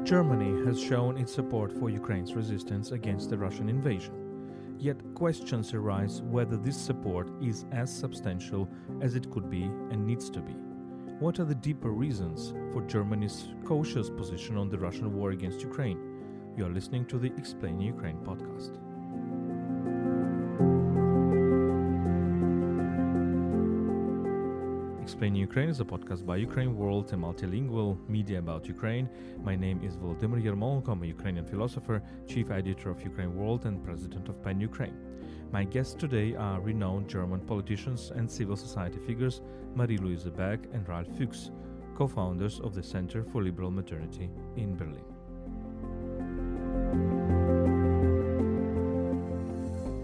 Germany has shown its support for Ukraine's resistance against the Russian invasion. Yet questions arise whether this support is as substantial as it could be and needs to be. What are the deeper reasons for Germany's cautious position on the Russian war against Ukraine? You are listening to the Explaining Ukraine podcast. Explaining Ukraine is a podcast by UkraineWorld, a multilingual media about Ukraine. My name is Volodymyr Yermolenko. I'm a Ukrainian philosopher, chief editor of UkraineWorld and president of PEN Ukraine. My guests today are renowned German politicians and civil society figures Marieluise Beck and Ralf Fücks, co-founders of the Center for Liberal Modernity in Berlin.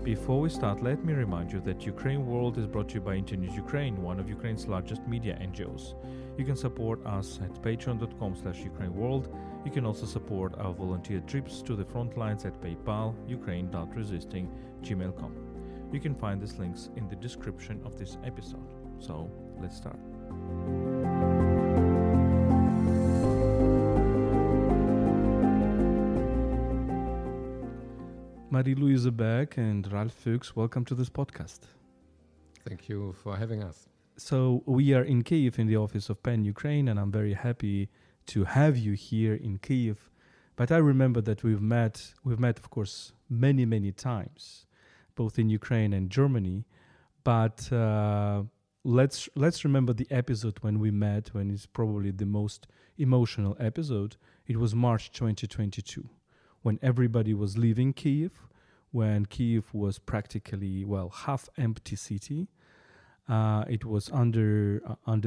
Before we start, let me remind you that UkraineWorld is brought to you by Internews Ukraine, one of Ukraine's largest media NGOs. You can support us at patreon.com/UkraineWorld. You can also support our volunteer trips to the front lines at PayPal, ukraine.resisting@gmail.com. You can find these links in the description of this episode. So, let's start. Marieluise Beck and Ralf Fücks, welcome to this podcast. Thank you for having us. So we are in Kyiv in the office of PEN Ukraine, and I'm very happy to have you here in Kyiv. But I remember that we've met of course many times, both in Ukraine and Germany. But let's remember the episode when we met, when it's probably the most emotional episode. It was March 2022. When everybody was leaving Kyiv, when Kyiv was practically, half-empty city. It was under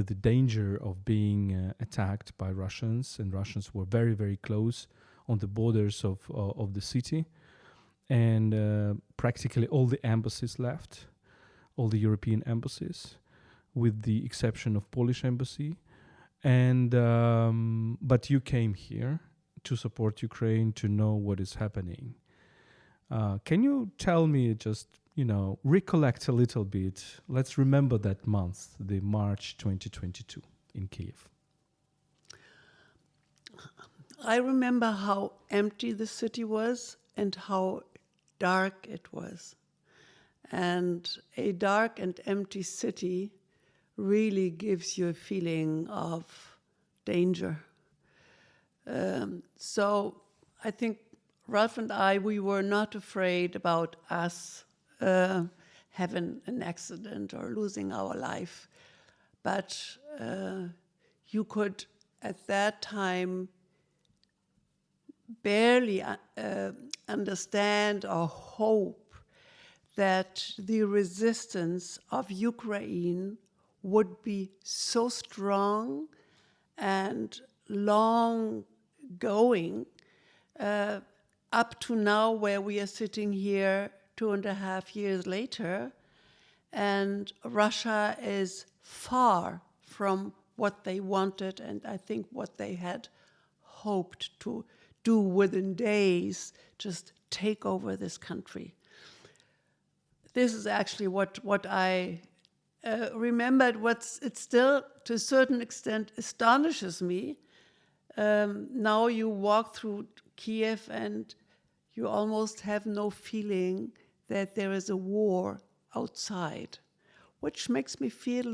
the danger of being attacked by Russians, and Russians were very, very close on the borders of the city. And practically all the embassies left, all the European embassies, with the exception of Polish embassy. And but you came here to support Ukraine, to know what is happening. Can you tell me, just, recollect a little bit? Let's remember that month, the March 2022 in Kyiv. I remember how empty the city was and how dark it was. And a dark and empty city really gives you a feeling of danger. So I think Ralf and we were not afraid about us having an accident or losing our life. But you could, at that time, barely understand or hope that the resistance of Ukraine would be so strong and long going up to now, where we are sitting here 2.5 years later, and Russia is far from what they wanted, and I think what they had hoped to do within days, just take over this country. This is actually what I remembered. It still, to a certain extent, astonishes me. Now you walk through Kiev and you almost have no feeling that there is a war outside, which makes me feel a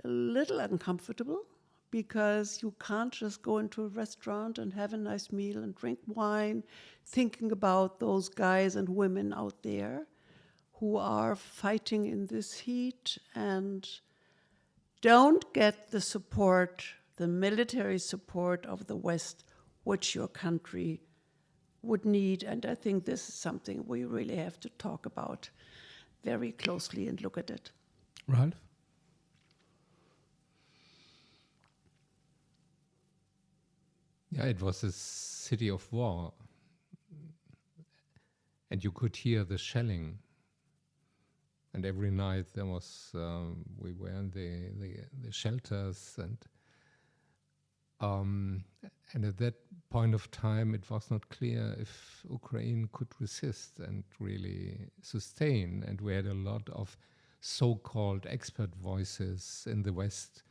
little uncomfortable, because you can't just go into a restaurant and have a nice meal and drink wine, thinking about those guys and women out there who are fighting in this heat and don't get the support, the military support of the West, which your country would need. And I think this is something we really have to talk about very closely and look at it. Ralf? Yeah, it was a city of war. And you could hear the shelling. And every night there was, we were in the shelters, and at that point of time it was not clear if Ukraine could resist and really sustain. And we had a lot of so-called expert voices in the West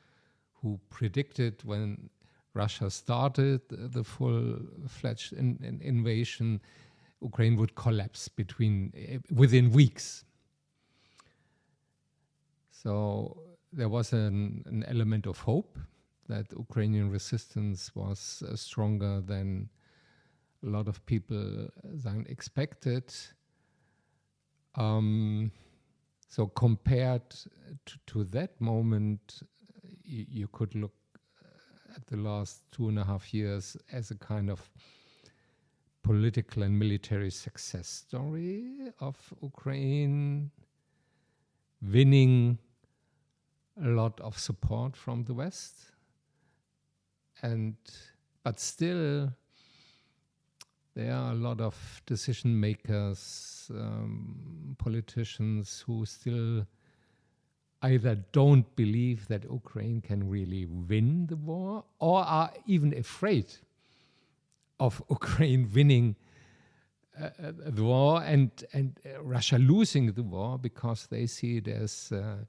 who predicted when Russia started the full-fledged invasion, Ukraine would collapse within weeks. So there was an element of hope that Ukrainian resistance was stronger than a lot of people expected. So compared to that moment, you could look at the last 2.5 years as a kind of political and military success story of Ukraine winning a lot of support from the West, but still there are a lot of decision makers, politicians who still either don't believe that Ukraine can really win the war or are even afraid of Ukraine winning the war and Russia losing the war, because they see it as a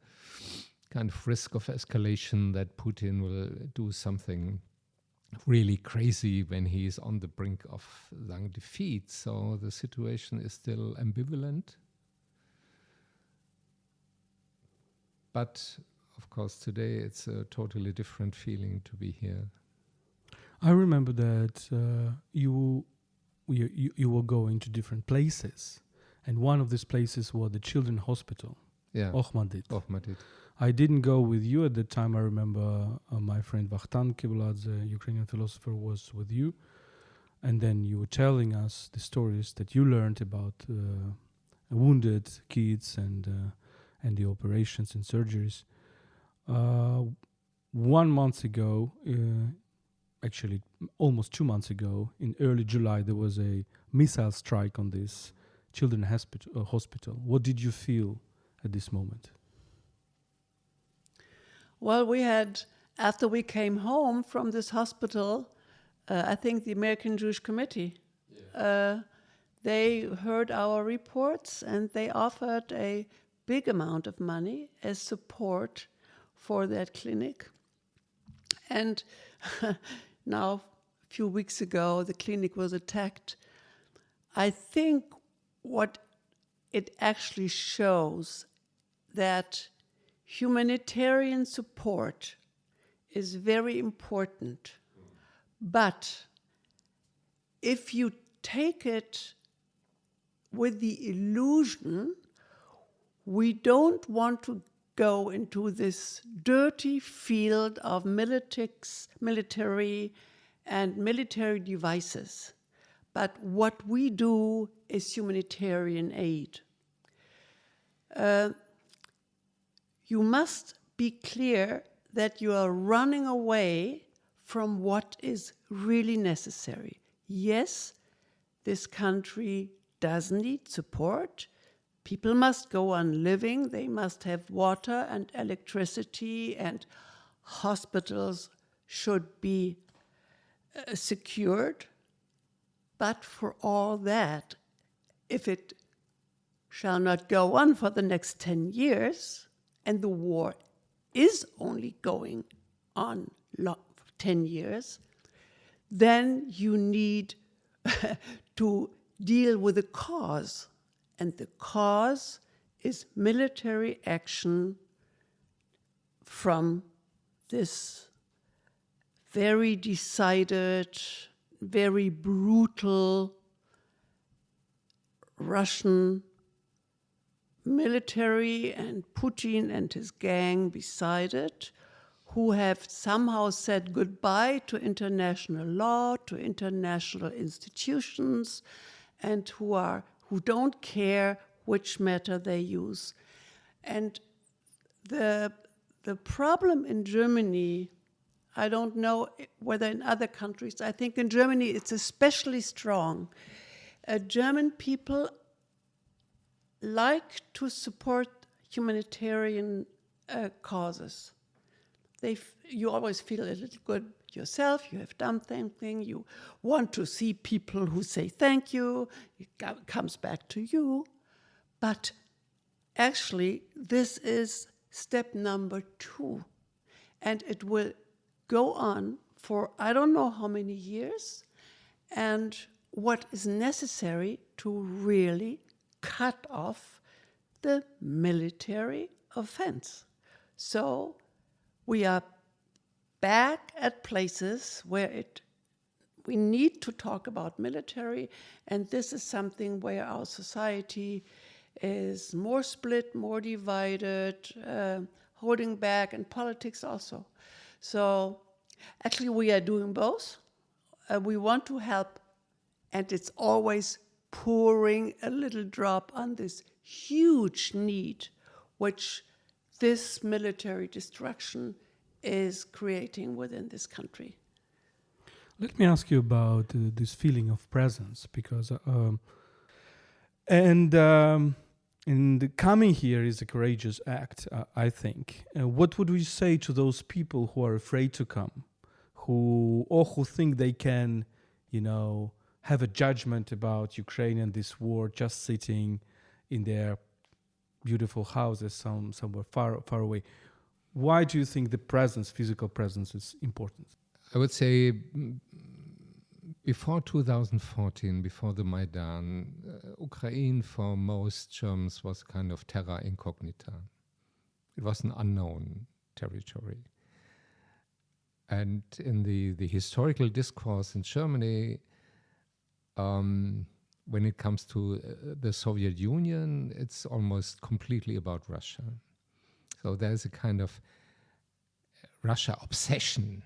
kind of risk of escalation, that Putin will do something really crazy when he is on the brink of defeat. So the situation is still ambivalent. But of course, today it's a totally different feeling to be here. I remember that you were going to different places, and one of these places was the Children's Hospital, Ohmadit. I didn't go with you at the time. I remember my friend Vachtan Kibladze, the Ukrainian philosopher, was with you, and then you were telling us the stories that you learned about wounded kids and the operations and surgeries. 1 month ago, actually almost 2 months ago, in early July, there was a missile strike on this children's hospital. What did you feel at this moment? Well, we had, after we came home from this hospital, I think the American Jewish Committee, they heard our reports and they offered a big amount of money as support for that clinic. And now, a few weeks ago, the clinic was attacked. I think what it actually shows that humanitarian support is very important. But if you take it with the illusion, we don't want to go into this dirty field of military and military devices. But what we do is humanitarian aid. You must be clear that you are running away from what is really necessary. Yes, this country does need support. People must go on living. They must have water and electricity, and hospitals should be secured. But for all that, if it shall not go on for the next 10 years, and the war is only going on 10 years, then you need to deal with the cause. And the cause is military action from this very decided, very brutal Russian military and Putin and his gang beside it, who have somehow said goodbye to international law, to international institutions, and who don't care which matter they use. And the problem in Germany, I don't know whether in other countries, I think in Germany it's especially strong. German people like to support humanitarian causes. You always feel a little good yourself, you have done something, you want to see people who say thank you, it comes back to you. But actually, this is step number 2. And it will go on for I don't know how many years, and what is necessary to really cut off the military offense. So we are back at places where we need to talk about military, and this is something where our society is more split, more divided, holding back, and politics also. So actually we are doing both. We want to help, and it's always pouring a little drop on this huge need which this military destruction is creating within this country. Let me ask you about this feeling of presence, because and the coming here is a courageous act, I think. What would we say to those people who are afraid to come, who think they can, have a judgment about Ukraine and this war just sitting in their beautiful houses somewhere far away? Why do you think the presence, physical presence, is important? I would say before 2014, before the Maidan, Ukraine for most Germans was kind of terra incognita. It was an unknown territory. And in the historical discourse in Germany, when it comes to the Soviet Union, it's almost completely about Russia. So there's a kind of Russia obsession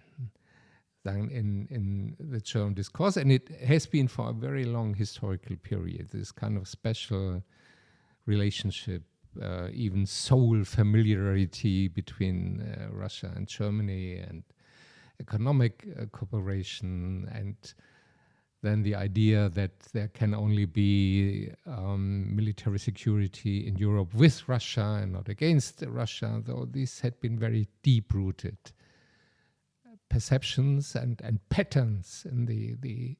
in the German discourse, and it has been for a very long historical period, this kind of special relationship, even soul familiarity between Russia and Germany, and economic cooperation, and then the idea that there can only be military security in Europe with Russia and not against Russia, though these had been very deep-rooted perceptions and patterns in the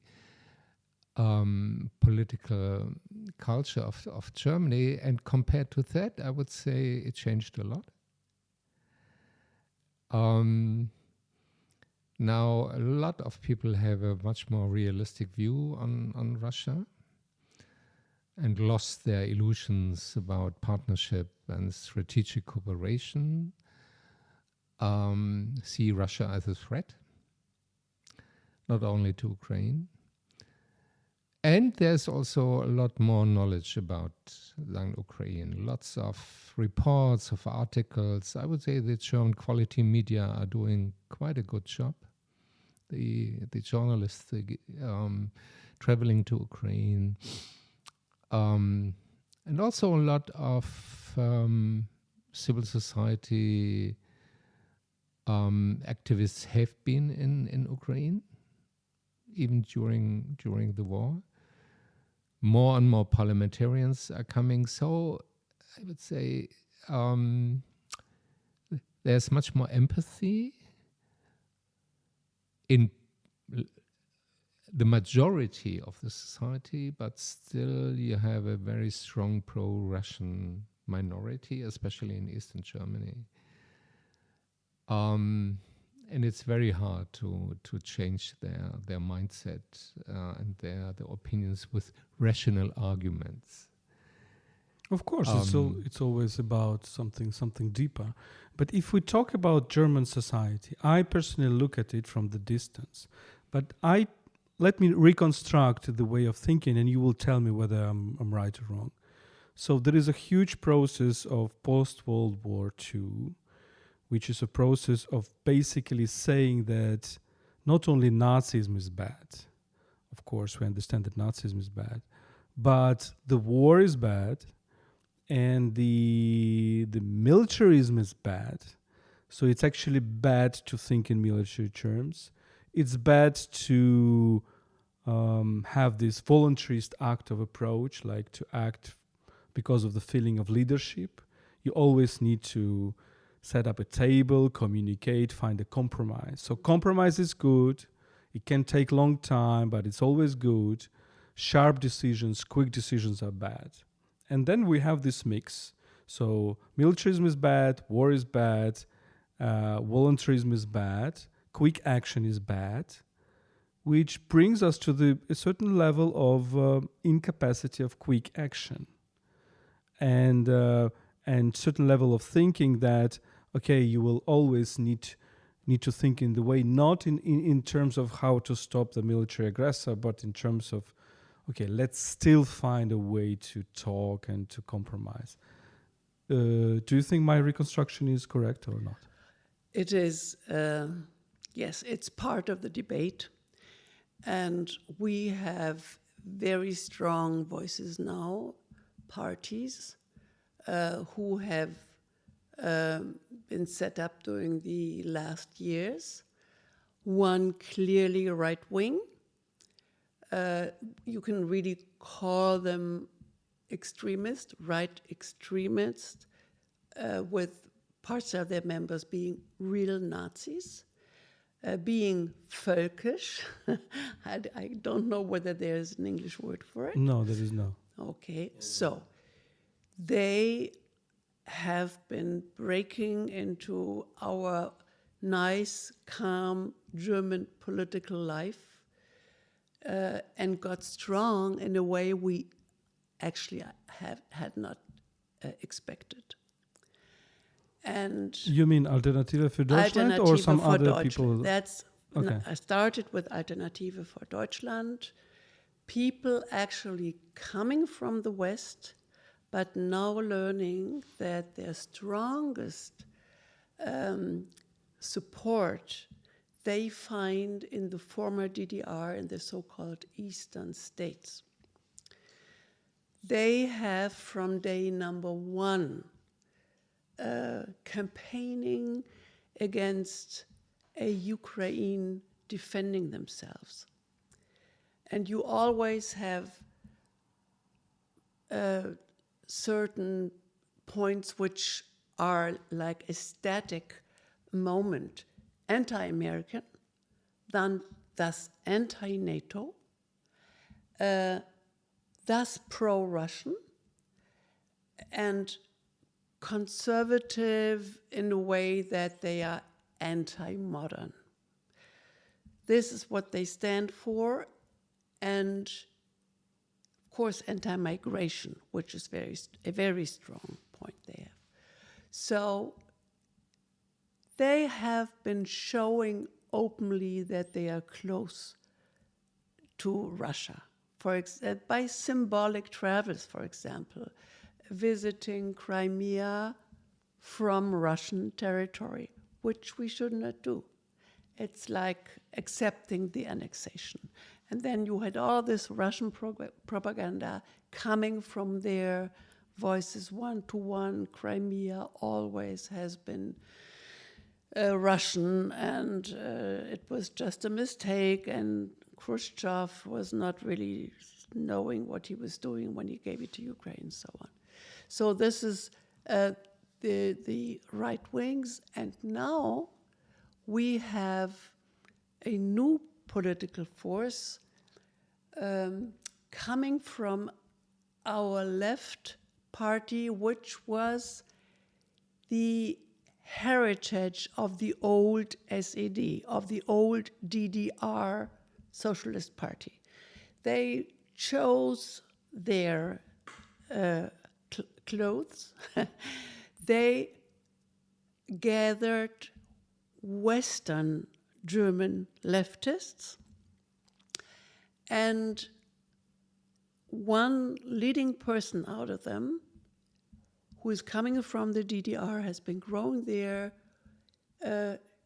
political culture of Germany. And compared to that, I would say it changed a lot. Now, a lot of people have a much more realistic view on Russia and lost their illusions about partnership and strategic cooperation, see Russia as a threat, not only to Ukraine. And there's also a lot more knowledge about Ukraine, lots of reports, of articles. I would say the German quality media are doing quite a good job. The journalists traveling to Ukraine, and also a lot of civil society activists have been in Ukraine, even during the war. More and more parliamentarians are coming. So I would say there's much more empathy in the majority of the society, but still you have a very strong pro-Russian minority, especially in Eastern Germany. And it's very hard to change their mindset and their opinions with rational arguments. Of course, it's always about something deeper. But if we talk about German society, I personally look at it from the distance. But let me reconstruct the way of thinking, and you will tell me whether I'm right or wrong. So there is a huge process of post-World War II, which is a process of basically saying that not only Nazism is bad, of course we understand that Nazism is bad, but the war is bad, and the militarism is bad. So it's actually bad to think in military terms. It's bad to have this voluntarist act of approach, like to act because of the feeling of leadership. You always need to set up a table, communicate, find a compromise. So compromise is good. It can take long time, but it's always good. Sharp decisions, quick decisions are bad. And then we have this mix. So militarism is bad, war is bad, voluntarism is bad, quick action is bad, which brings us to a certain level of incapacity of quick action, and certain level of thinking that, okay, you will always need to think in the way, not in terms of how to stop the military aggressor, but in terms of, okay, let's still find a way to talk and to compromise. Do you think my reconstruction is correct or not? It is, yes, it's part of the debate. And we have very strong voices now, parties who have been set up during the last years. One clearly right-wing. You can really call them right extremists, with parts of their members being real Nazis, being völkisch. I don't know whether there's an English word for it. No, there is no. Okay, so they have been breaking into our nice, calm German political life and got strong in a way we actually had not expected. And You mean Alternative für Deutschland or Alternative some for other Deutschland. people? That's Okay. I started with Alternative for Deutschland. People actually coming from the West, but now learning that their strongest support they find in the former DDR, in the so-called Eastern states. They have from day number one campaigning against a Ukraine defending themselves. And you always have certain points which are like a static moment. Anti-American, thus anti-NATO, thus pro-Russian, and conservative in a way that they are anti-modern. This is what they stand for, and of course anti-migration, which is a very strong point they have. So they have been showing openly that they are close to Russia, by symbolic travels, for example, visiting Crimea from Russian territory, which we should not do. It's like accepting the annexation. And then you had all this Russian propaganda coming from their voices one-to-one. Crimea always has been Russian, and it was just a mistake, and Khrushchev was not really knowing what he was doing when he gave it to Ukraine, and so on. So this is the right wings, and now we have a new political force coming from our left party, which was the heritage of the old SED, of the old DDR Socialist Party. They chose their clothes. They gathered Western German leftists, and one leading person out of them, who is coming from the DDR, has been growing there.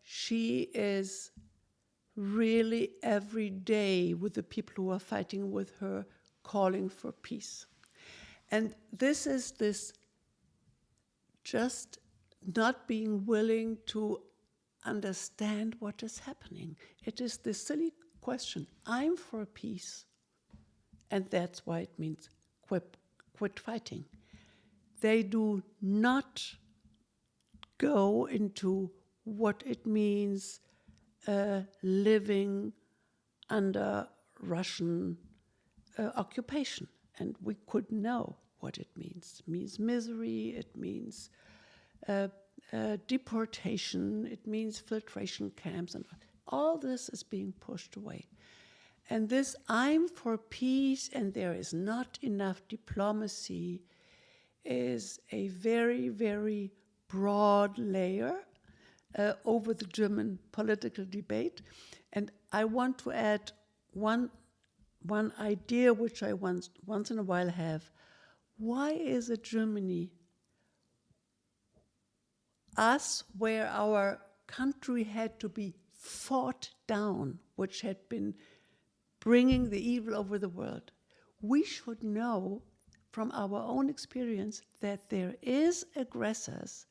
She is really every day with the people who are fighting with her, calling for peace. And this is this just not being willing to understand what is happening. It is this silly question, I'm for peace, and that's why it means quit fighting. They do not go into what it means living under Russian occupation. And we could know what it means. It means misery, it means deportation, it means filtration camps, and all this is being pushed away. And this I'm for peace and there is not enough diplomacy is a very, very broad layer over the German political debate. And I want to add one idea which I once in a while have. Why is it Germany, us, where our country had to be fought down, which had been bringing the evil over the world? We should know from our own experience that there is aggressors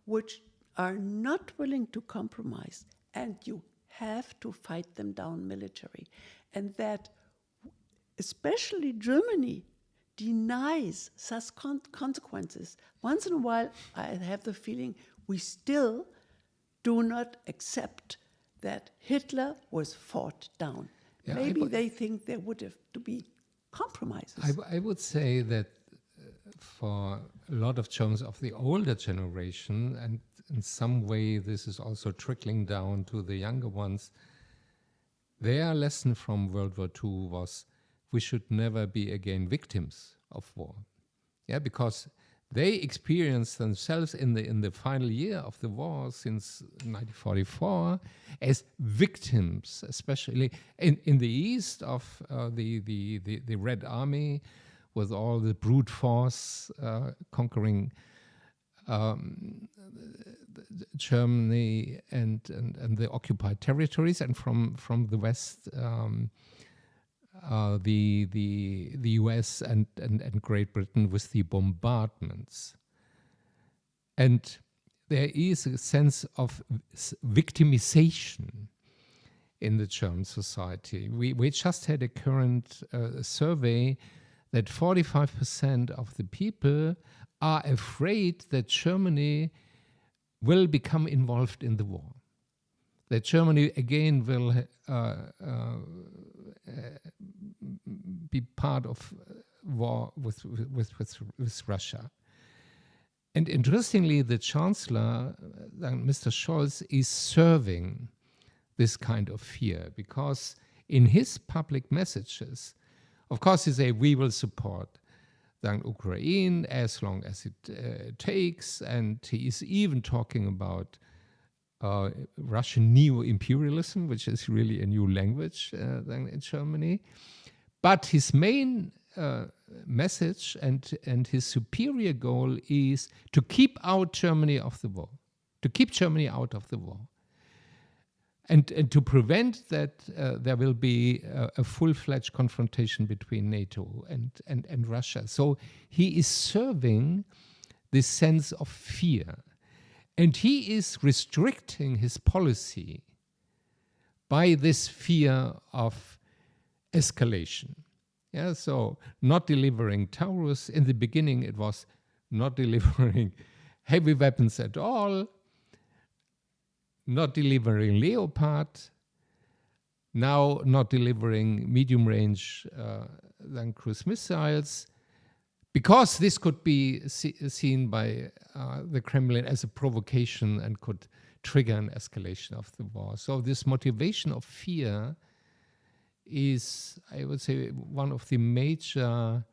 which are not willing to compromise, and you have to fight them down military. And that especially Germany denies such consequences. Once in a while, I have the feeling we still do not accept that Hitler was fought down. Yeah, Maybe they think there would have to be compromises. I would say that for a lot of Germans of the older generation, and in some way this is also trickling down to the younger ones, their lesson from World War II was we should never be again victims of war. Yeah, because they experienced themselves in the final year of the war since 1944 as victims, especially in the east of the Red Army, with all the brute force conquering Germany and the occupied territories, and from the west the US and Great Britain with the bombardments. And there is a sense of victimization in the German society. We just had a current survey that 45% of the people are afraid that Germany will become involved in the war. That Germany again will be part of war with Russia. And interestingly, the Chancellor, Mr. Scholz, is serving this kind of fear, because in his public messages, of course, he says we will support Ukraine as long as it takes, and he is even talking about Russian neo-imperialism, which is really a new language in Germany. But his main message and his superior goal is to keep out Germany of the war, to keep Germany out of the war, and to prevent that there will be a full-fledged confrontation between NATO and Russia. So he is serving this sense of fear. And he is restricting his policy by this fear of escalation. Yeah, so not delivering Taurus. In the beginning, it was not delivering heavy weapons at all, not delivering Leopard, now not delivering medium-range cruise missiles, because this could be seen by the Kremlin as a provocation and could trigger an escalation of the war. So this motivation of fear is, I would say, one of the major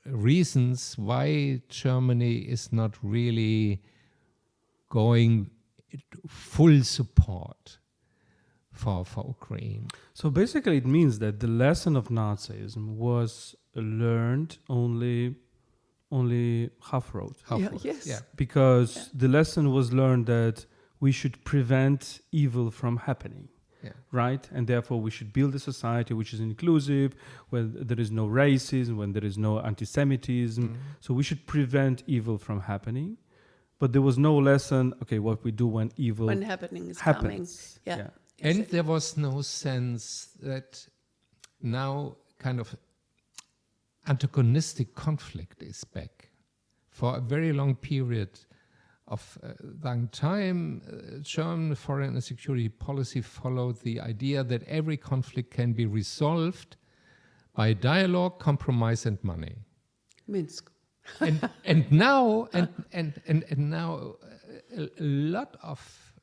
reasons why Germany is not really going full support for Ukraine. So basically it means that the lesson of Nazism was learned only half-road. Yes. Yeah. Because the lesson was learned that we should prevent evil from happening. Yeah. Right? And therefore we should build a society which is inclusive, where there is no racism, when there is no anti-Semitism. Mm-hmm. So we should prevent evil from happening. But there was no lesson, okay, what we do when evil happens. Coming. Yeah. And there was no sense that now kind of antagonistic conflict is back. For a very long period of time, German foreign and security policy followed the idea that every conflict can be resolved by dialogue, compromise, and money. Minsk. And now a lot of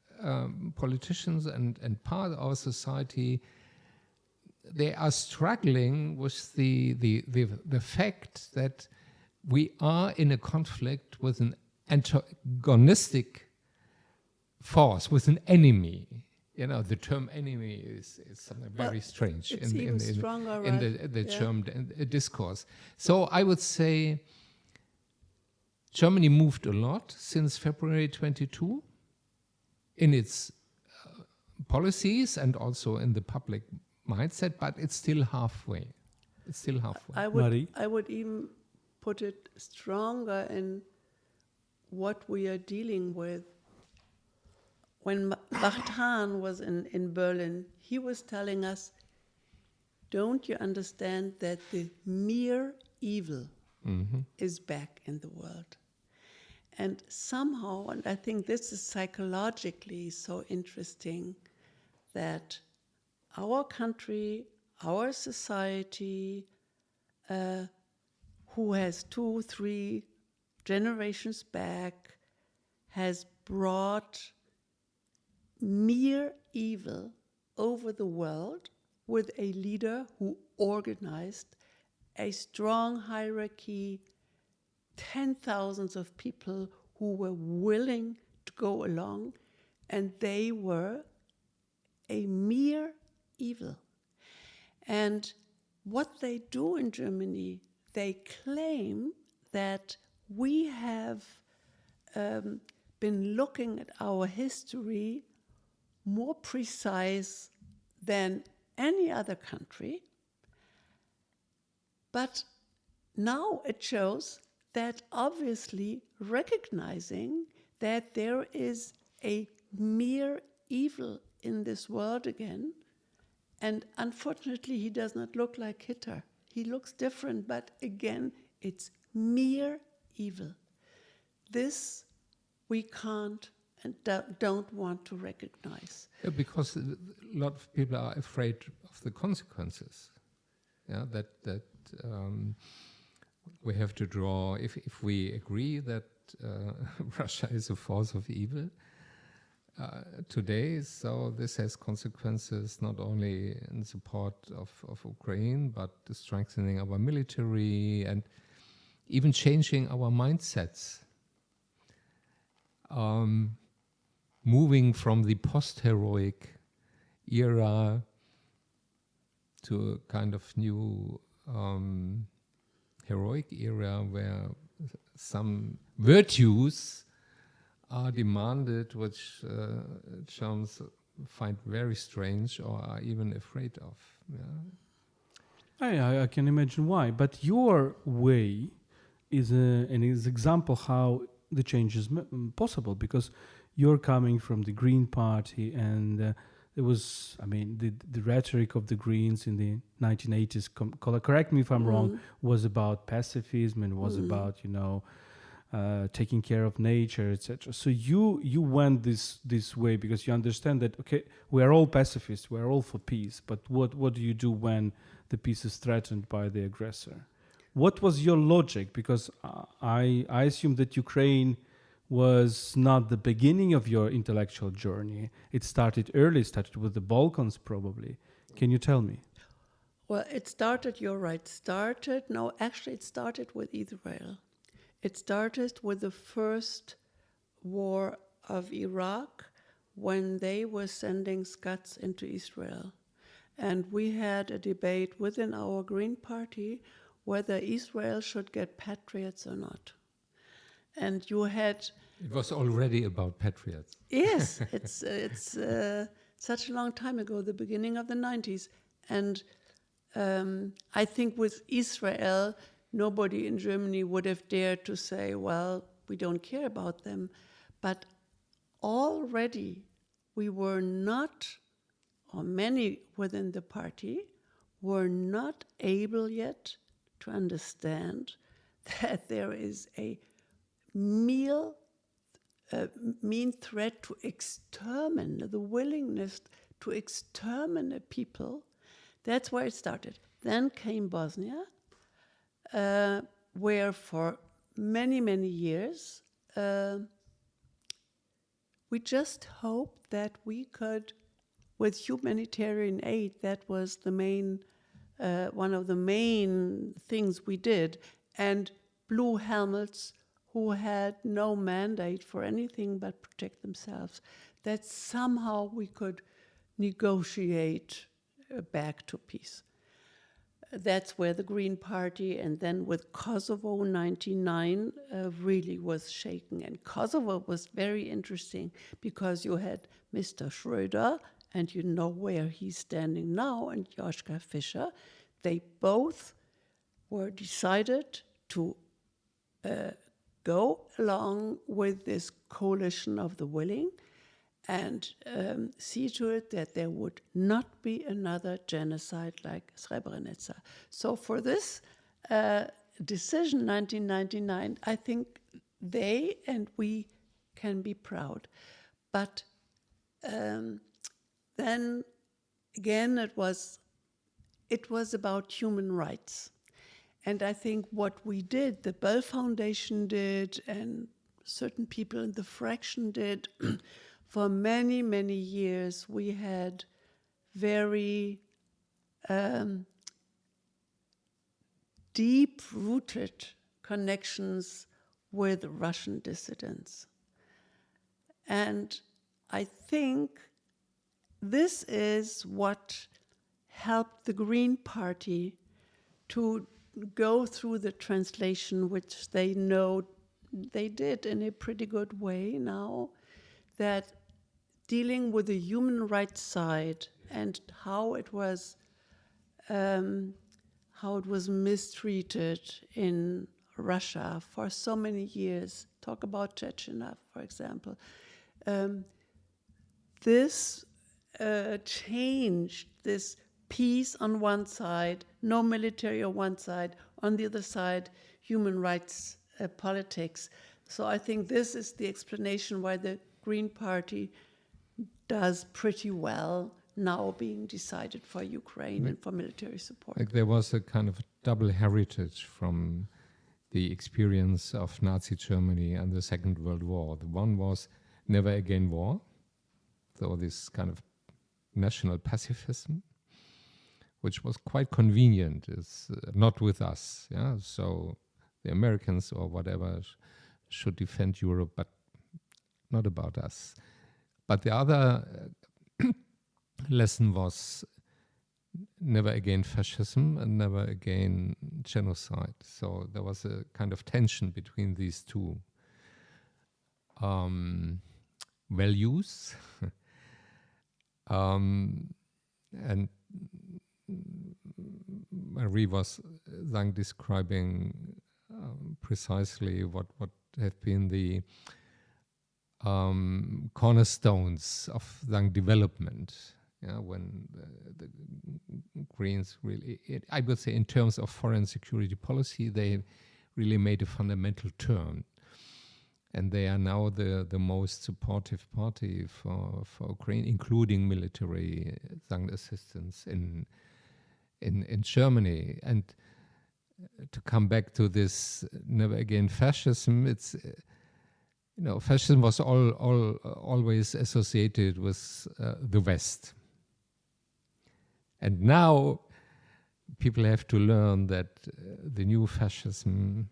politicians and part of our society, they are struggling with the fact that we are in a conflict with an antagonistic force, with an enemy. You know, the term enemy is something very strange it's even stronger, in right? the German discourse. So I would say Germany moved a lot since February 22 in its policies and also in the public mindset, but it's still halfway. It's still halfway. Marie? I would even put it stronger in what we are dealing with. When Bartan was in Berlin, he was telling us, don't you understand that the mere evil is back in the world? And somehow, and I think this is psychologically so interesting, that our country, our society, who has 2, 3 generations back, has brought mere evil over the world with a leader who organized a strong hierarchy, 10,000s of people who were willing to go along, and they were a mere evil. And what they do in Germany, they claim that we have been looking at our history more precise than any other country. But now it shows that obviously recognizing that there is a mere evil in this world again, and unfortunately he does not look like Hitler. He looks different, but again, it's mere evil. This we can't and don't want to recognize. Yeah, because a lot of people are afraid of the consequences. Yeah, that we have to draw. If we agree that Russia is a force of evil today, so this has consequences not only in support of Ukraine, but strengthening our military and even changing our mindsets. Moving from the post-heroic era to a kind of new heroic era where some virtues are demanded, which Germans find very strange or are even afraid of. I can imagine why. But your way is an example how the change is possible, because you're coming from the Green Party, and there was, I mean, the rhetoric of the Greens in the 1980s, correct me if I'm wrong, was about pacifism and was about, taking care of nature, etc. So you went this way because you understand that, okay, we are all pacifists, we are all for peace, but what do you do when the peace is threatened by the aggressor? What was your logic? Because I assume that Ukraine was not the beginning of your intellectual journey. It started early, started with the Balkans probably. Can you tell me? Well, you're right, it started with Israel. It started with the first war of Iraq when they were sending Scots into Israel. And we had a debate within our Green Party whether Israel should get patriots or not. And you had... It was already about patriots. Yes, it's such a long time ago, the beginning of the 90s. And I think with Israel, nobody in Germany would have dared to say, well, we don't care about them. But already we were not, or many within the party, were not able yet to understand that there is a mean threat to exterminate, the willingness to exterminate people. That's where it started. Then came Bosnia, where for many, many years we just hoped that we could, with humanitarian aid, that was the main, one of the main things we did, and blue helmets who had no mandate for anything but protect themselves, that somehow we could negotiate back to peace. That's where the Green Party, and then with Kosovo 99, really was shaken. And Kosovo was very interesting because you had Mr. Schröder, and you know where he's standing now, and Joschka Fischer. They both were decided to go along with this coalition of the willing and see to it that there would not be another genocide like Srebrenica. So for this decision, 1999, I think they and we can be proud. But then again, it was about human rights. And I think what we did, the Bell Foundation did, and certain people in the fraction did, for many, many years, we had very deep-rooted connections with Russian dissidents. And I think this is what helped the Green Party to go through the translation, which they know they did in a pretty good way now, that dealing with the human rights side and how it was mistreated in Russia for so many years. Talk about Chechnya, for example. This changed this peace on one side, no military on one side, on the other side, human rights politics. So I think this is the explanation why the Green Party does pretty well now being decided for Ukraine and for military support. Like there was a kind of double heritage from the experience of Nazi Germany and the Second World War. The one was never again war, so this kind of national pacifism, which was quite convenient, is not with us. Yeah, so the Americans or whatever should defend Europe, but not about us. But the other lesson was never again fascism and never again genocide. So there was a kind of tension between these two values. And Marie was describing precisely what have been the cornerstones of development. Yeah, when the Greens really, I would say in terms of foreign security policy, they really made a fundamental turn. And they are now the most supportive party for Ukraine, including military assistance in Germany. And to come back to this never again fascism, it's fascism was always associated with the West. And now people have to learn that the new fascism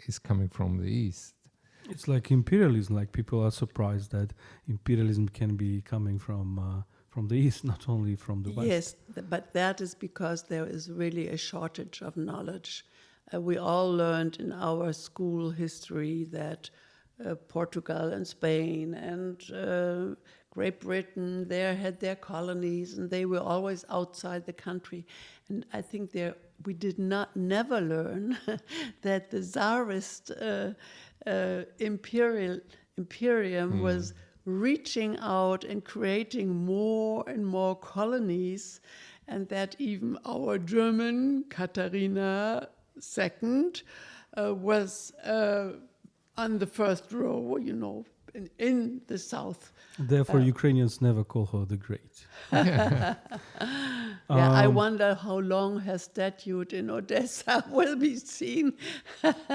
is coming from the East. It's like imperialism. Like people are surprised that imperialism can be coming from the East, not only from the West. Yes, but that is because there is really a shortage of knowledge. We all learned in our school history that Portugal and Spain and Great Britain, they had their colonies and they were always outside the country. And I think we did never learn that the Tsarist imperium was reaching out and creating more and more colonies, and that even our German Katharina II was on the first row, in the south. Therefore, Ukrainians never call her the Great. Yeah, I wonder how long her statue in Odessa will be seen.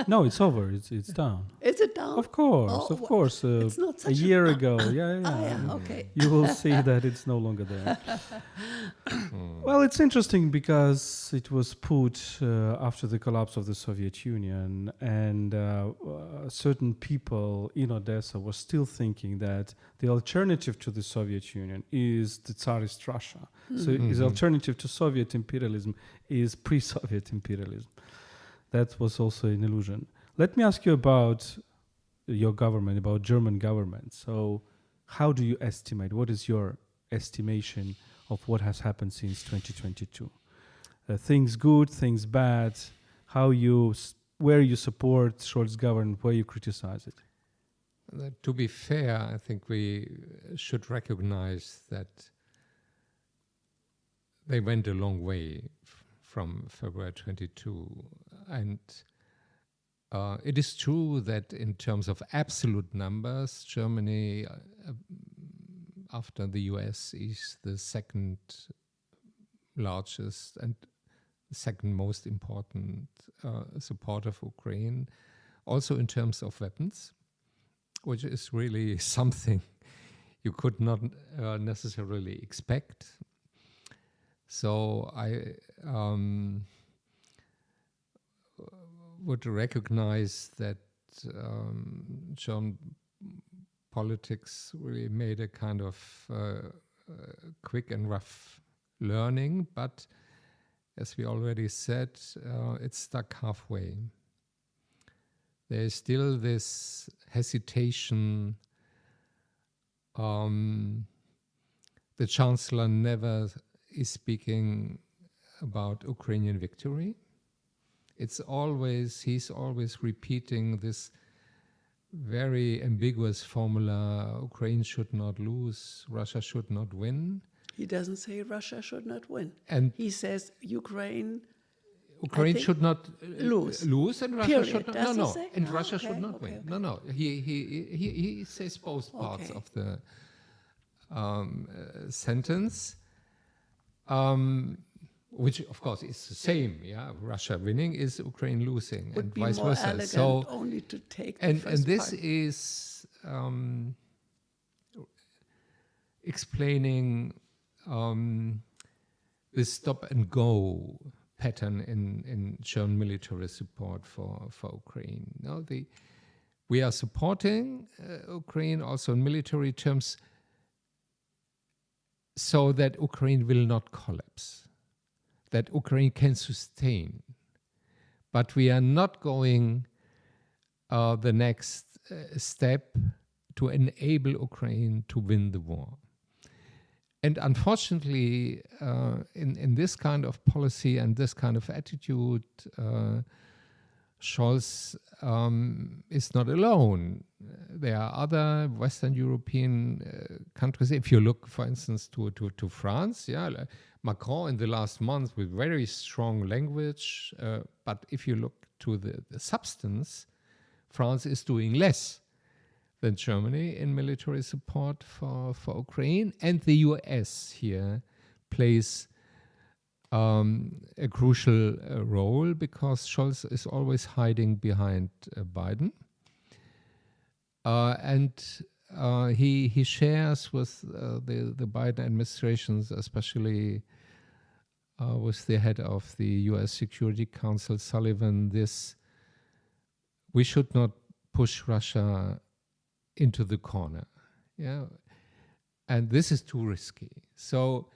No, it's over. It's done. Is it down? Of course, Oh, of course. it's not A such year ago, yeah. yeah, okay. You will see that it's no longer there. Well, it's interesting because it was put after the collapse of the Soviet Union, and certain people in Odessa were still thinking that the alternative to the Soviet Union is the Tsarist Russia. So his alternative to Soviet imperialism is pre-Soviet imperialism. That was also an illusion. Let me ask you about your government, about German government. So how do you estimate, what is your estimation of what has happened since 2022? Things good, things bad, where you support Scholz government, where you criticize it? To be fair, I think we should recognize that they went a long way from February 22. And it is true that in terms of absolute numbers, Germany, after the US, is the second largest and second most important supporter of Ukraine, also in terms of weapons, which is really something you could not necessarily expect. So I would recognize that German politics really made a kind of quick and rough learning, but as we already said, it's stuck halfway. There is still this hesitation. The Chancellor never is speaking about Ukrainian victory. He's always repeating this very ambiguous formula: Ukraine should not lose, Russia should not win. He doesn't say Russia should not win. And he says Ukraine should not lose, and Russia Period. should not. Does he No, say? and Oh, Russia okay, should not okay, win. okay. No. He says both parts Okay. of the sentence, which of course is the same. Yeah, Russia winning is Ukraine losing, would and be vice more versa. elegant So, only to take the and first this part. is explaining the stop and go pattern in German military support for Ukraine. Now, we are supporting Ukraine also in military terms so that Ukraine will not collapse, that Ukraine can sustain. But we are not going the next step to enable Ukraine to win the war. And unfortunately, in this kind of policy and this kind of attitude, Scholz is not alone. There are other Western European countries. If you look, for instance, to France, like Macron in the last month with very strong language. But if you look to the substance, France is doing less than Germany in military support for Ukraine, and the US here plays a crucial role because Scholz is always hiding behind Biden, and he shares with the Biden administrations, especially with the head of the US Security Council, Sullivan, this: we should not push Russia into the corner, and this is too risky. So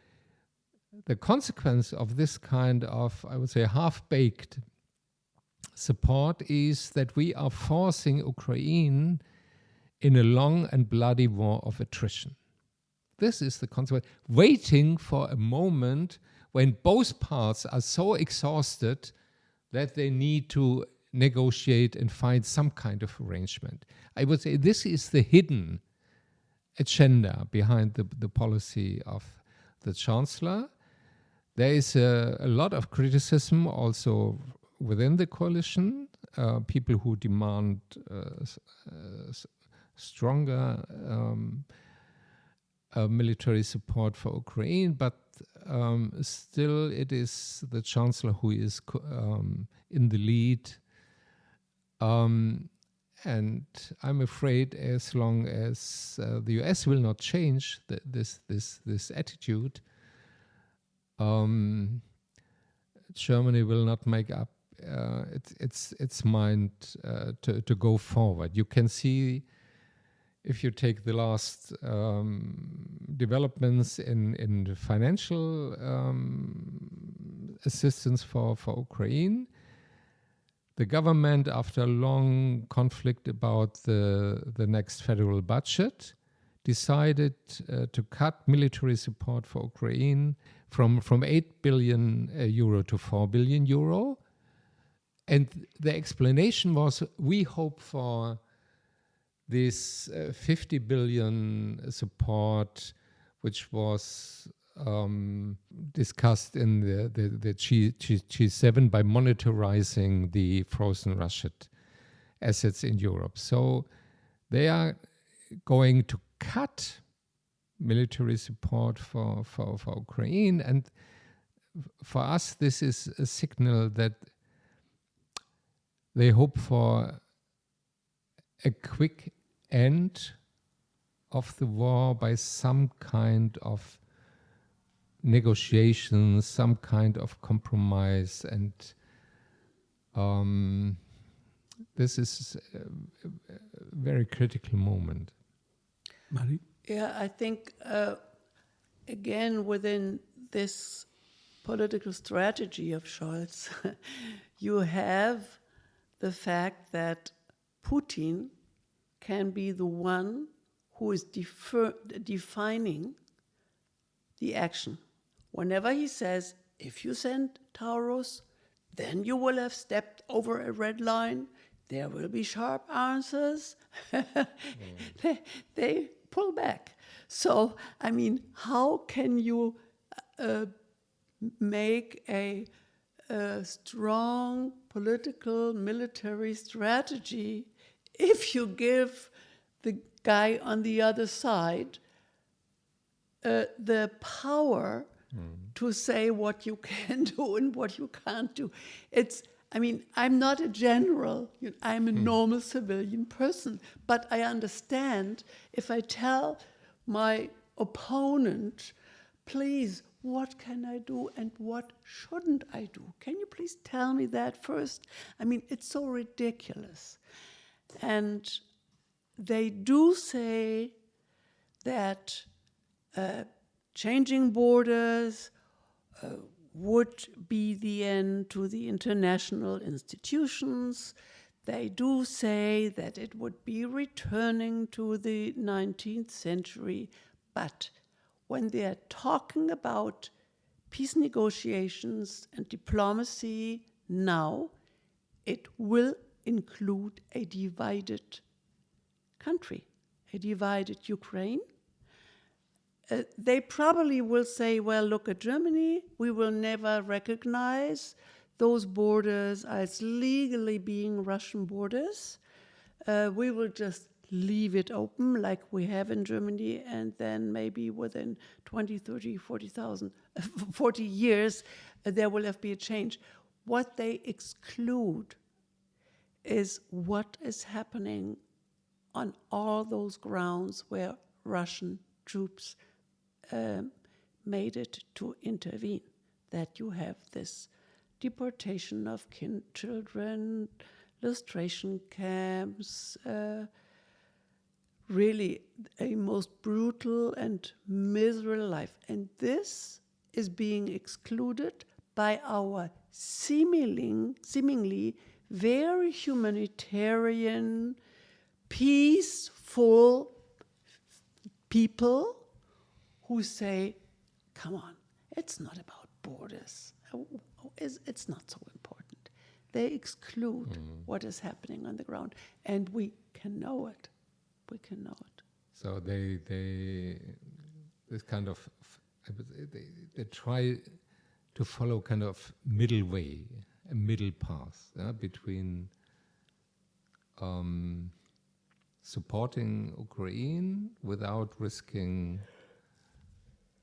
the consequence of this kind of, I would say, half-baked support is that we are forcing Ukraine in a long and bloody war of attrition. This is the consequence, waiting for a moment when both parts are so exhausted that they need to negotiate and find some kind of arrangement. I would say this is the hidden agenda behind the policy of the Chancellor. There is a lot of criticism also within the coalition, people who demand stronger military support for Ukraine, but still it is the chancellor who is in the lead. And I'm afraid as long as the US will not change this attitude, Germany will not make up its mind to go forward. You can see, if you take the last developments in the financial assistance for Ukraine, the government, after a long conflict about the next federal budget, decided to cut military support for Ukraine from 8 billion euro to 4 billion euro. And the explanation was, we hope for this 50 billion support, which was discussed in the G7 by monetizing the frozen Russian assets in Europe. So they are going to cut military support for Ukraine. And for us, this is a signal that they hope for a quick end of the war by some kind of negotiations, some kind of compromise, and this is a very critical moment. Marie? Yeah, I think, again, within this political strategy of Scholz, you have the fact that Putin can be the one who is defining the action. Whenever he says, if you send Taurus, then you will have stepped over a red line, there will be sharp answers, they pull back. So, I mean, how can you make a strong political military strategy if you give the guy on the other side the power to say what you can do and what you can't do? I mean, I'm not a general, I'm a normal civilian person, but I understand if I tell my opponent, please, what can I do and what shouldn't I do? Can you please tell me that first? I mean, it's so ridiculous. And they do say that changing borders would be the end to the international institutions. They do say that it would be returning to the 19th century. But when they're talking about peace negotiations and diplomacy now, it will include a divided country, a divided Ukraine. They probably will say, well, look at Germany. We will never recognize those borders as legally being Russian borders. We will just leave it open like we have in Germany, and then maybe within 20, 30, 40 years, there will have been a change. What they exclude is what is happening on all those grounds where Russian troops made it to intervene, that you have this deportation of children, lustration camps, really a most brutal and miserable life. And this is being excluded by our seemingly very humanitarian, peaceful people who say, come on, it's not about borders. It's not so important. They exclude what is happening on the ground, and we can know it. We can know it. So they try to follow kind of middle way, a middle path between supporting Ukraine without risking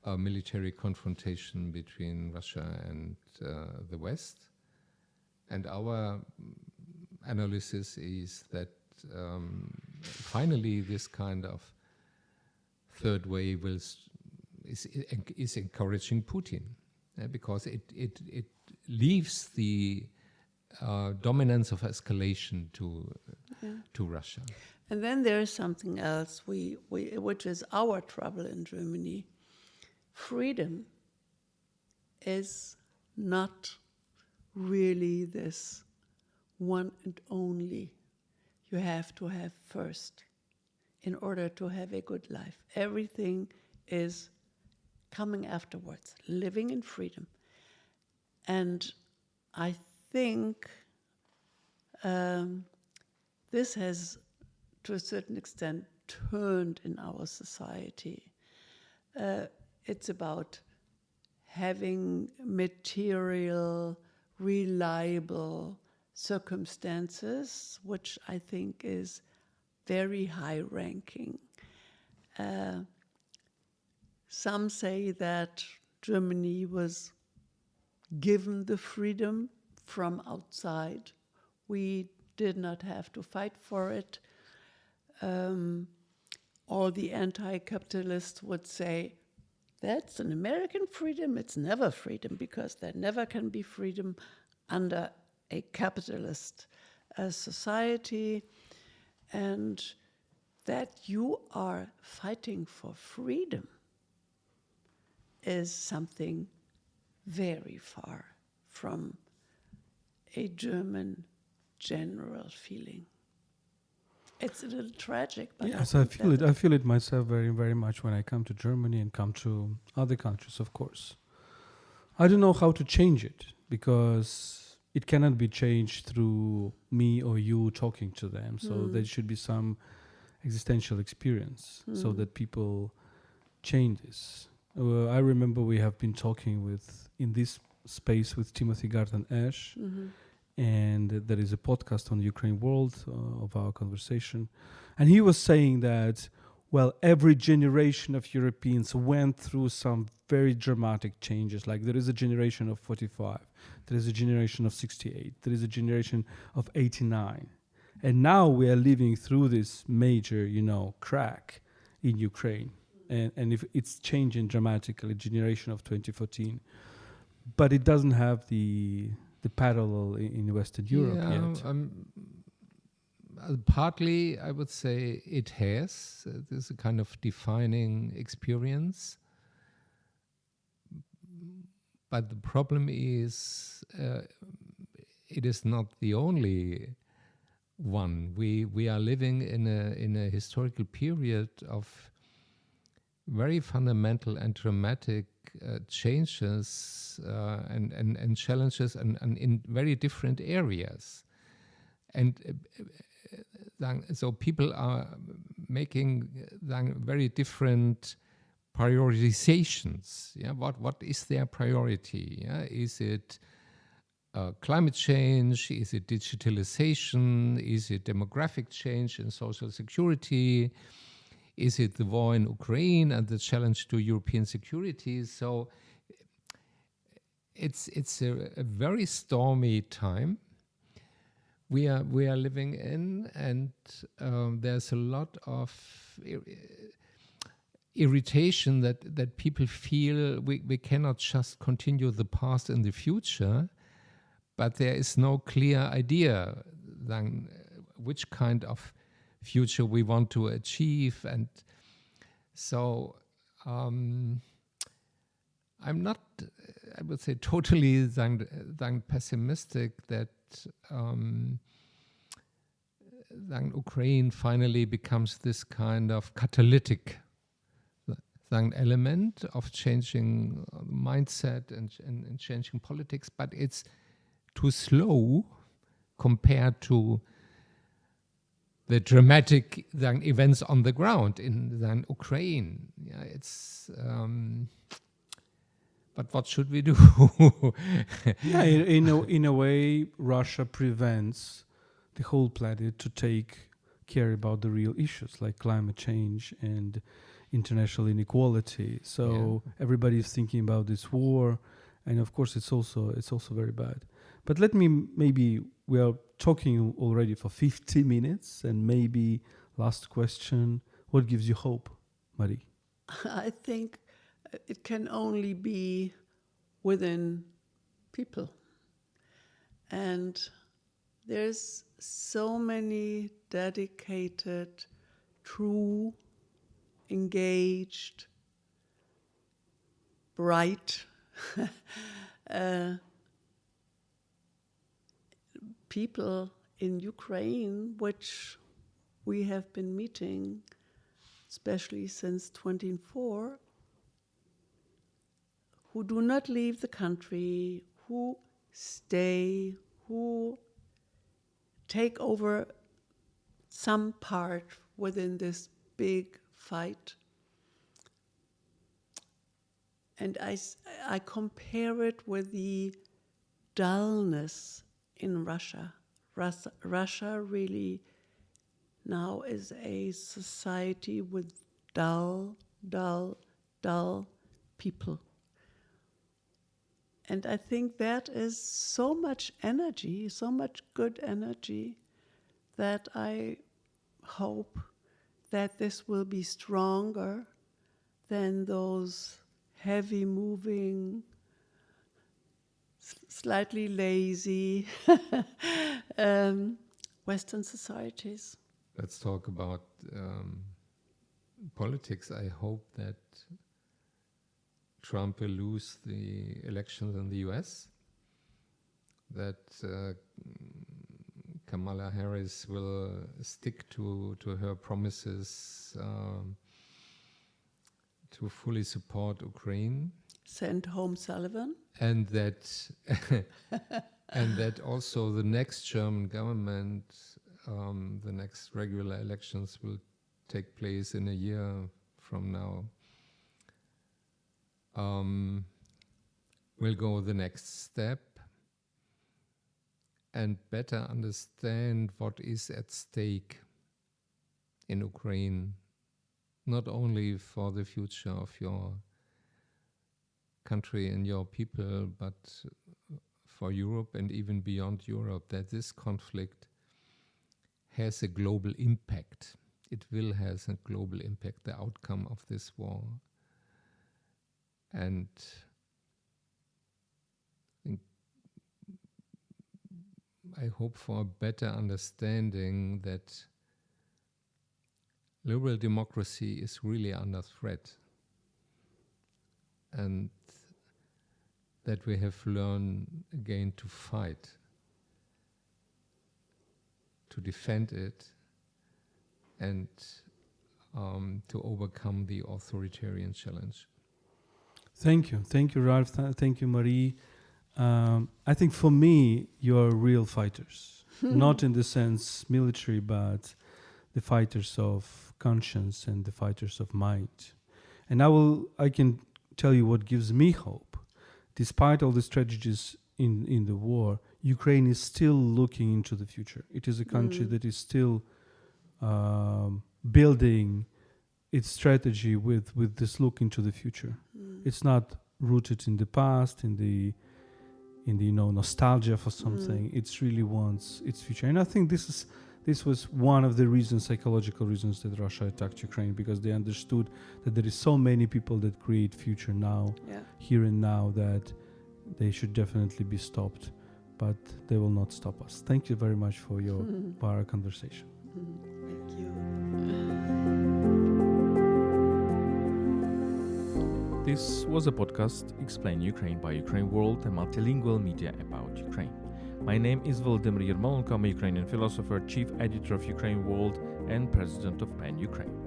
a military confrontation between Russia and the West. And our analysis is that finally this kind of third way is encouraging Putin, because it leaves the dominance of escalation to Russia. And then there is something else which is our trouble in Germany. Freedom is not really this one and only you have to have first in order to have a good life. Everything is coming afterwards, living in freedom. And I think this has, to a certain extent, turned in our society. It's about having material, reliable circumstances, which I think is very high-ranking. Some say that Germany was given the freedom from outside. We did not have to fight for it. All the anti-capitalists would say, that's an American freedom, it's never freedom, because there never can be freedom under a capitalist society. And that you are fighting for freedom is something very far from a German general feeling. It's a little tragic, but yes, I feel it. I feel it myself very, very much when I come to Germany and come to other countries, of course. I don't know how to change it, because it cannot be changed through me or you talking to them. So there should be some existential experience so that people change this. I remember we have been talking in this space with Timothy Garden Ash, and there is a podcast on UkraineWorld of our conversation. And he was saying that, well, every generation of Europeans went through some very dramatic changes. Like there is a generation of 45, there is a generation of 68, there is a generation of 89. And now we are living through this major, crack in Ukraine. And if it's changing dramatically, generation of 2014. But it doesn't have the parallel in Western Europe yet. Partly, I would say it has. There's a kind of defining experience. But the problem is, it is not the only one. We are living in a historical period of very fundamental and dramatic changes and challenges and in very different areas. And so people are making very different prioritizations. Yeah, what is their priority? Yeah, is it climate change? Is it digitalization? Is it demographic change and social security? Is it the war in Ukraine and the challenge to European security? So it's a very stormy time we are living in, and there's a lot of irritation that people feel we cannot just continue the past in the future, but there is no clear idea then which kind of future we want to achieve. And so I'm not, I would say, totally pessimistic that Ukraine finally becomes this kind of catalytic element of changing mindset and changing politics, but it's too slow compared to the dramatic events on the ground in Ukraine. Yeah, it's. But what should we do? Yeah, in a way, Russia prevents the whole planet to take care about the real issues like climate change and international inequality. So everybody is thinking about this war, and of course it's also very bad. But let me, maybe we are talking already for 50 minutes, and maybe last question, what gives you hope, Marie? I think it can only be within people. And there's so many dedicated, true, engaged, bright people in Ukraine, which we have been meeting, especially since 2024, who do not leave the country, who stay, who take over some part within this big fight. And I compare it with the dullness in Russia. Russia really now is a society with dull people. And I think that is so much energy, so much good energy, that I hope that this will be stronger than those heavy moving, slightly lazy Western societies. Let's talk about politics. I hope that Trump will lose the elections in the US, that Kamala Harris will stick to her promises to fully support Ukraine. Send home Sullivan. And that and that also the next German government, the next regular elections will take place in a year from now, will go the next step and better understand what is at stake in Ukraine, not only for the future of your country and your people, but for Europe and even beyond Europe, that this conflict has a global impact. It will have a global impact, the outcome of this war. And I hope for a better understanding that liberal democracy is really under threat, and that we have learned again to fight, to defend it, and to overcome the authoritarian challenge. Thank you, Ralf. Thank you, Marie. I think for me, you're real fighters, not in the sense military, but the fighters of conscience and the fighters of might. And I can tell you what gives me hope. Despite all the strategies in the war, Ukraine is still looking into the future. It is a country that is still building its strategy with this look into the future. It's not rooted in the past, in the nostalgia for something. It really wants its future. And I think this was one of the reasons, psychological reasons, that Russia attacked Ukraine, because they understood that there is so many people that create future now, here and now, that they should definitely be stopped, but they will not stop us. Thank you very much for our conversation. Thank you. This was a podcast Explain Ukraine by UkraineWorld, a multilingual media about Ukraine. My name is Volodymyr Yermolenko. I'm a Ukrainian philosopher, chief editor of UkraineWorld, and president of PEN Ukraine.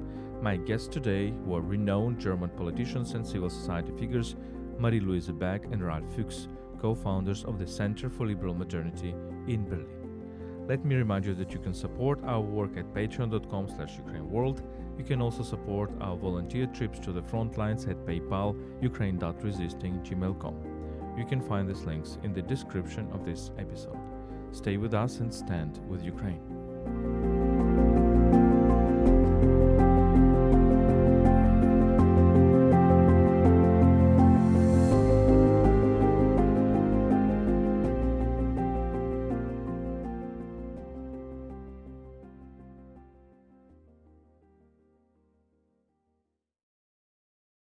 My guests today were renowned German politicians and civil society figures Marieluise Beck and Ralf Fücks, co-founders of the Center for Liberal Modernity in Berlin. Let me remind you that you can support our work at patreon.com/UkraineWorld. You can also support our volunteer trips to the front lines at PayPal, ukraine.resisting@gmail.com. You can find these links in the description of this episode. Stay with us and stand with Ukraine.